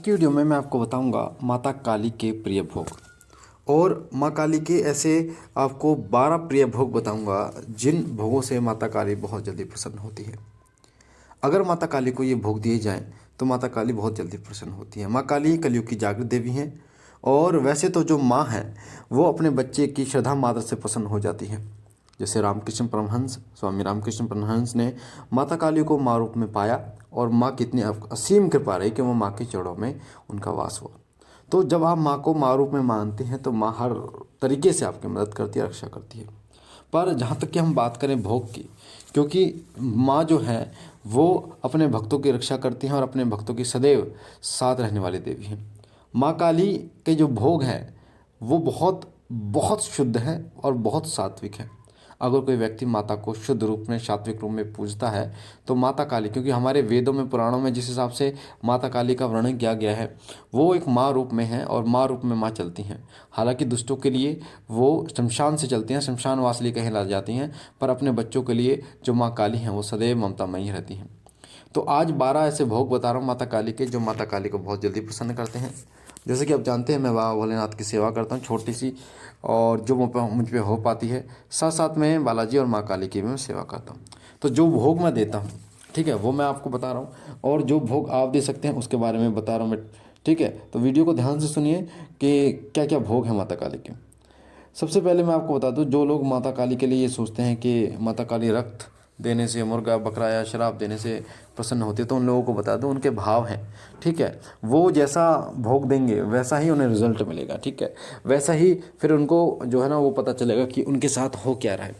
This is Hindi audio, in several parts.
की वीडियो में मैं आपको बताऊंगा माता काली के प्रिय भोग और माँ काली के ऐसे आपको 12 प्रिय भोग बताऊंगा जिन भोगों से माता काली बहुत जल्दी प्रसन्न होती है। अगर माता काली को ये भोग दिए जाएं तो माता काली बहुत जल्दी प्रसन्न होती है। माँ काली कलयुग की जागृत देवी हैं और वैसे तो जो माँ है वो अपने बच्चे की श्रद्धा मात्र से प्रसन्न हो जाती है। जैसे रामकृष्ण परमहंस, स्वामी रामकृष्ण परमहंस ने माता काली को माँ रूप में पाया और माँ की इतनी असीम कृपा रही कि वो माँ के चरणों में उनका वास हुआ। तो जब आप माँ को माँ रूप में मानते हैं तो माँ हर तरीके से आपकी मदद करती है, रक्षा करती है। पर जहाँ तक कि हम बात करें भोग की, क्योंकि माँ जो है वो अपने भक्तों की रक्षा करती हैं और अपने भक्तों की सदैव साथ रहने वाली देवी हैं। माँ काली के जो भोग हैं वो बहुत बहुत शुद्ध हैं और बहुत सात्विक हैं। अगर कोई व्यक्ति माता को शुद्ध रूप में, सात्विक रूप में पूजता है तो माता काली, क्योंकि हमारे वेदों में, पुराणों में जिस हिसाब से माता काली का वर्णन किया गया है वो एक माँ रूप में है और माँ रूप में माँ चलती हैं। हालांकि दुष्टों के लिए वो शमशान से चलती हैं, शमशान वासली कहला जाती हैं, पर अपने बच्चों के लिए जो माँ काली हैं वो सदैव ममतामयी रहती हैं। तो आज 12 ऐसे भोग बता रहा हूँ माता काली के जो माता काली को बहुत जल्दी प्रसन्न करते हैं। जैसे कि आप जानते हैं मैं बाबा भोलेनाथ की सेवा करता हूँ छोटी सी, और जो मुझ पे हो पाती है। साथ साथ में बालाजी और माँ काली की भी मैं सेवा करता हूँ। तो जो भोग मैं देता हूँ, ठीक है, वो मैं आपको बता रहा हूँ, और जो भोग आप दे सकते हैं उसके बारे में बता रहा हूँ मैं। ठीक है, तो वीडियो को ध्यान से सुनिए कि क्या क्या भोग है माता काली के। सबसे पहले मैं आपको बता दूं, जो लोग माता काली के लिए ये सोचते हैं कि माता काली रक्त देने से, मुर्गा बकरा या शराब देने से प्रसन्न होती है, तो उन लोगों को बता दूं उनके भाव हैं। ठीक है, वो जैसा भोग देंगे वैसा ही उन्हें रिजल्ट मिलेगा। ठीक है, वैसा ही फिर उनको जो है ना वो पता चलेगा कि उनके साथ हो क्या रहा है।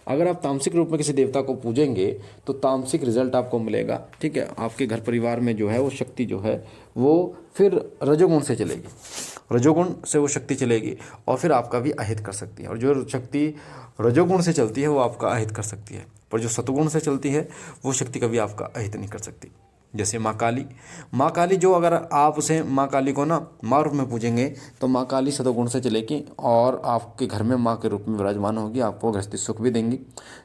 अगर आप तामसिक रूप में किसी देवता को पूजेंगे तो तामसिक रिजल्ट आपको मिलेगा। ठीक है, आपके घर परिवार में जो है वो शक्ति जो है वो फिर रजोगुण से चलेगी, रजोगुण से वो शक्ति चलेगी और फिर आपका भी अहित कर सकती है। और जो शक्ति रजोगुण से चलती है वो आपका अहित कर सकती है, पर जो सतगुण से चलती है वो शक्ति कभी आपका अहित नहीं कर सकती। जैसे माँ काली, माँ काली जो, अगर आप उसे माँ काली को ना माँ रूप में पूजेंगे तो माँ काली सतोगुण से चलेगी और आपके घर में माँ के रूप में विराजमान होगी, आपको गृहस्थी सुख भी देंगी।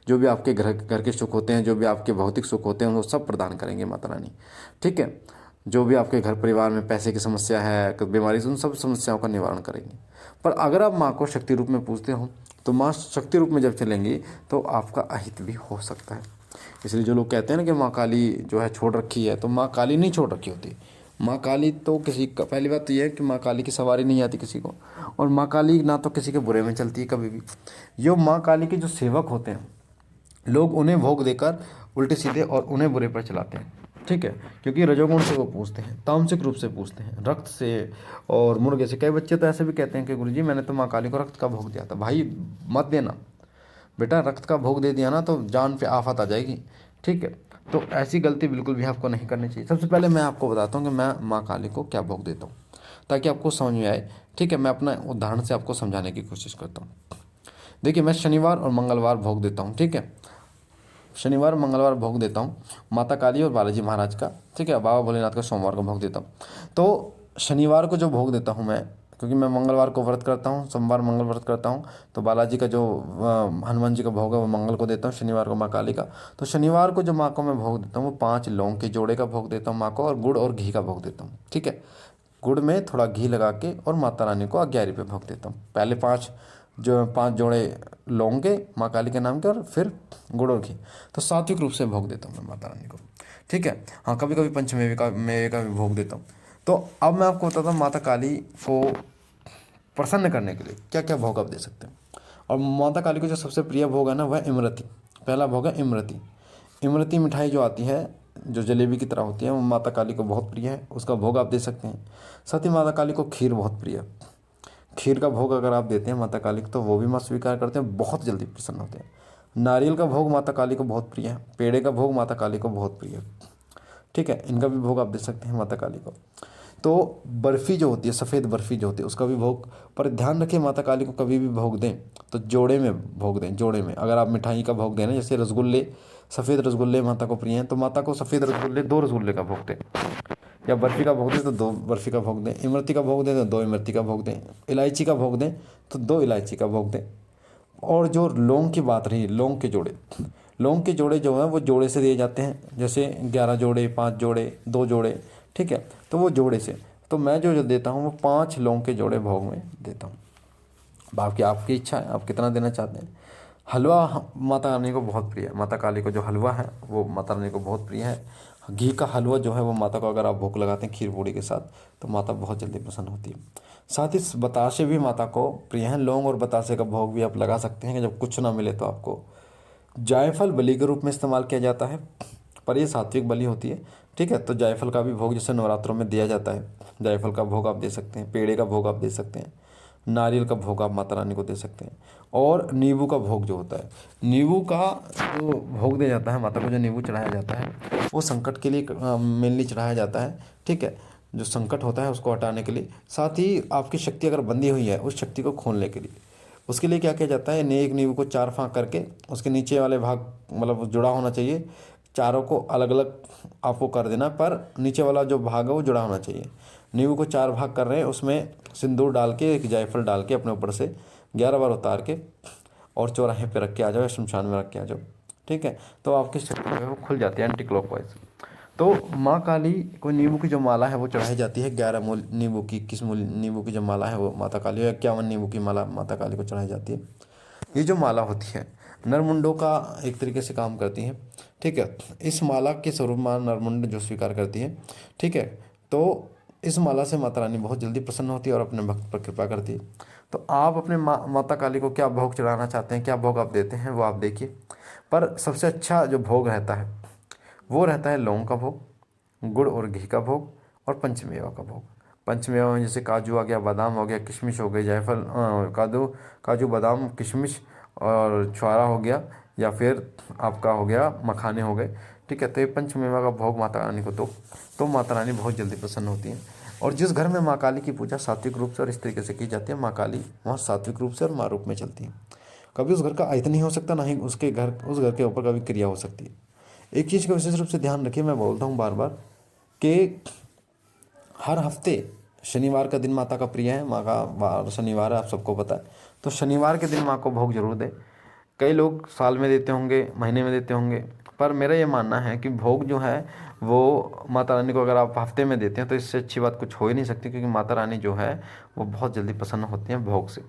जो भी आपके घर के सुख होते हैं, जो भी आपके भौतिक सुख होते हैं वो सब प्रदान करेंगे माता रानी। ठीक है, जो भी आपके घर परिवार में पैसे की समस्या है, बीमारी, उन सब समस्याओं का निवारण करेंगे। पर अगर आप माँ को शक्ति रूप में पूजते हो तो माँ शक्ति रूप में जब चलेंगी तो आपका अहित भी हो सकता है। इसलिए जो लोग कहते हैं ना कि माँ काली जो है छोड़ रखी है, तो माँ काली नहीं छोड़ रखी होती। माँ काली तो किसी का, पहली बात तो यह है कि माँ काली की सवारी नहीं आती किसी को, और माँ काली ना तो किसी के बुरे में चलती है कभी भी। जो माँ काली के जो सेवक होते हैं, लोग उन्हें भोग देकर उल्टे सीधे और उन्हें बुरे पर चलाते हैं। ठीक है, क्योंकि रजोगुण से वो पूछते हैं, तामसिक रूप से पूछते हैं, रक्त से और मुर्गे से। कई बच्चे तो ऐसे भी कहते हैं कि गुरुजी मैंने तो माँ काली को रक्त का भोग दिया था। भाई मत देना बेटा, रक्त का भोग दे दिया ना तो जान पे आफत आ जाएगी। ठीक है, तो ऐसी गलती बिल्कुल भी आपको नहीं करनी चाहिए। सबसे पहले मैं आपको बताता हूँ कि मैं माँ काली को क्या भोग देता हूँ ताकि आपको समझ में आए। ठीक है, मैं अपना उदाहरण से आपको समझाने की कोशिश करता हूँ। देखिए, मैं शनिवार और मंगलवार भोग देता हूँ। ठीक है, शनिवार मंगलवार भोग देता हूँ माता काली और बालाजी महाराज का। ठीक है, बाबा भोलेनाथ का सोमवार को भोग देता हूँ। तो शनिवार को जो भोग देता हूँ मैं, क्योंकि मैं मंगलवार को व्रत करता हूँ, सोमवार मंगल व्रत करता हूँ, तो बालाजी का जो हनुमान जी का भोग है वो मंगल को देता हूँ, शनिवार को माँ काली का। तो शनिवार को जो माँ को मैं भोग देता हूँ वो 5 लौंग के जोड़े का भोग देता हूँ माँ को, और गुड़ और घी का भोग देता हूँ। ठीक है, गुड़ में थोड़ा घी लगा के और माता रानी को 11 पे भोग देता हूँ। पहले 5 जोड़े लौंग के माँ काली के नाम के, और फिर गुड़ और घी। तो सात्विक रूप से भोग देता हूँ मैं माता रानी को। ठीक है, हाँ, कभी कभी पंचमेवे का मेवे का भी भोग देता हूँ। तो अब मैं आपको बताता हूँ माता काली को प्रसन्न करने के लिए क्या क्या भोग आप दे सकते हैं। और माता काली को जो सबसे प्रिय भोग है ना वह इमरती। पहला भोग है इमरती। इमरती मिठाई जो आती है, जो जलेबी की तरह होती है, वो माता काली को बहुत प्रिय है, उसका भोग आप दे सकते हैं। साथ ही माता काली को खीर बहुत प्रिय है। खीर का भोग अगर आप देते हैं माता काली को तो वो भी माँ स्वीकार करते हैं, बहुत जल्दी प्रसन्न होते हैं। नारियल का भोग माता काली को बहुत प्रिय है। पेड़े का भोग माता काली को बहुत प्रिय है। ठीक है, इनका भी भोग आप दे सकते हैं माता काली को। तो बर्फ़ी जो होती है, सफ़ेद बर्फ़ी जो होती है, उसका भी भोग, पर ध्यान रखें माता काली को कभी भी भोग दें तो जोड़े में भोग दें। जोड़े में अगर आप मिठाई का भोग दें ना, जैसे रसगुल्ले, सफ़ेद रसगुल्ले माता को प्रिय हैं, तो माता को सफ़ेद रसगुल्ले 2 रसगुल्ले का भोग दें। या बर्फ़ी का भोग दें तो 2 बर्फ़ी का भोग दें। इमरती का भोग दें तो 2 इमरती का भोग दें। इलायची का भोग दें तो 2 इलायची का भोग दें। और जो लौंग की बात रही, लौंग के जोड़े, लौंग के जोड़े जो हैं वो जोड़े से दिए जाते हैं। जैसे 11 जोड़े, 5 जोड़े, 2 जोड़े। ठीक है, तो वो जोड़े से तो मैं जो देता हूँ वो 5 लौंग के जोड़े भोग में देता हूँ। बाकी आपकी इच्छा है, आप कितना देना चाहते हैं। हलवा माता रानी को बहुत प्रिय है। माता काली को जो हलवा है वो माता रानी को बहुत प्रिय है। घी का हलवा जो है वो माता को अगर आप भोग लगाते हैं खीर पूड़ी के साथ तो माता बहुत जल्दी प्रसन्न होती है। साथ ही बतासे भी माता को प्रिय हैं। लौंग और बतासे का भोग भी आप लगा सकते हैं कि जब कुछ ना मिले तो आपको। जायफल बलि के रूप में इस्तेमाल किया जाता है, पर ये सात्विक बलि होती है। ठीक है, तो जायफल का भी भोग जैसे नवरात्रों में दिया जाता है, जायफल का भोग आप दे सकते हैं, पेड़े का भोग आप दे सकते हैं, नारियल का भोग आप माता रानी को दे सकते हैं। और नींबू का भोग जो होता है, नींबू का जो भोग दिया जाता है माता को, जो नींबू चढ़ाया जाता है वो संकट के लिए मेनली चढ़ाया जाता है। ठीक है, जो संकट होता है उसको हटाने के लिए, साथ ही आपकी शक्ति अगर बंधी हुई है उस शक्ति को खोलने के लिए। उसके लिए क्या किया जाता है, एक नींबू को 4 फाँक करके उसके नीचे वाले भाग मतलब जुड़ा होना चाहिए, चारों को अलग अलग आपको कर देना, पर नीचे वाला जो भाग है वो जुड़ा होना चाहिए। नींबू को 4 भाग कर रहे हैं, उसमें सिंदूर डाल के एक जायफल डाल के अपने ऊपर से 11 बार उतार के और चौराहे पे रख के आ जाओ या शमशान में रख के आ जाओ। ठीक है, तो आपकी शक्ति जो है वो खुल जाती है एंटी क्लॉकवाइज। तो माँ काली को नींबू की जो माला है वो चढ़ाई जाती है। 11 मूल नींबू की, किस मूल नींबू की जो माला है वो माता काली, 51 नींबू की माला माता काली को चढ़ाई जाती है। ये जो माला होती है नरमुंडों का एक तरीके से काम करती है। ठीक है, इस माला के स्वरूप माँ नरमुंड जो स्वीकार करती है। ठीक है, तो इस माला से माता रानी बहुत जल्दी प्रसन्न होती है और अपने भक्त पर कृपा करती है। तो आप अपने माता काली को क्या भोग चढ़ाना चाहते हैं, क्या भोग आप देते हैं वो आप देखिए। पर सबसे अच्छा जो भोग रहता है वो रहता है लौंग का भोग, गुड़ और घी का भोग और पंचमेवा का भोग। पंचमेवा में जैसे काजू आ गया, बादाम हो गया, किशमिश हो गई, जायफल, काजू बादाम किशमिश और छुआरा हो गया, या फिर आपका हो गया मखाने हो गए। ठीक है, तो ये पंचमेवा का भोग माता रानी को दो, तो माता रानी बहुत जल्दी प्रसन्न होती हैं। और जिस घर में माँ काली की पूजा सात्विक रूप से और इस तरीके से की जाती है, माँ काली वहाँ सात्विक रूप से और माँ रूप में चलती हैं। कभी उस घर का आयत नहीं हो सकता, ना ही उसके घर उस घर के ऊपर कभी क्रिया हो सकती है। एक चीज़ का विशेष रूप से ध्यान रखिए, मैं बोलता हूँ बार बार कि हर हफ्ते शनिवार का दिन माता का प्रिय है। माँ का वार शनिवार है, आप सबको पता है। तो शनिवार के दिन माँ को भोग जरूर दें। कई लोग साल में देते होंगे, महीने में देते होंगे, पर मेरा ये मानना है कि भोग जो है वो माता रानी को अगर आप हफ्ते में देते हैं तो इससे अच्छी बात कुछ हो ही नहीं सकती, क्योंकि माता रानी जो है वो बहुत जल्दी प्रसन्न होती हैं भोग से।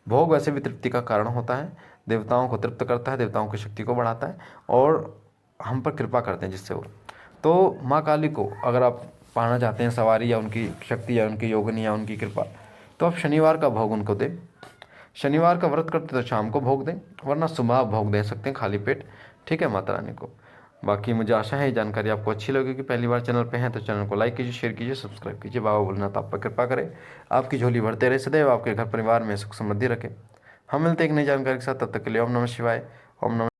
भोग वैसे भी तृप्ति का कारण होता है, देवताओं को तृप्त करता है, देवताओं की शक्ति को बढ़ाता है और हम पर कृपा करते हैं जिससे वो। तो माँ काली को अगर आप पाना चाहते हैं सवारी या उनकी शक्ति या उनकी योगनी या उनकी कृपा, तो आप शनिवार का भोग उनको दें। शनिवार का व्रत करते तो शाम को भोग दें, वरना सुबह आप भोग दे सकते हैं खाली पेट। ठीक है, माता रानी को। बाकी मुझे आशा है ये जानकारी आपको अच्छी लगेगी। पहली बार चैनल पे हैं तो चैनल को लाइक कीजिए, शेयर कीजिए, सब्सक्राइब कीजिए। बाबा भोलेनाथ आप पर कृपा करें, आपकी झोली भरते रहे, सदैव आपके घर परिवार में सुख समृद्धि रखे। हम मिलते हैं एक नई जानकारी के साथ, तब तक के लिए ओम नमः शिवाय। ओम नमः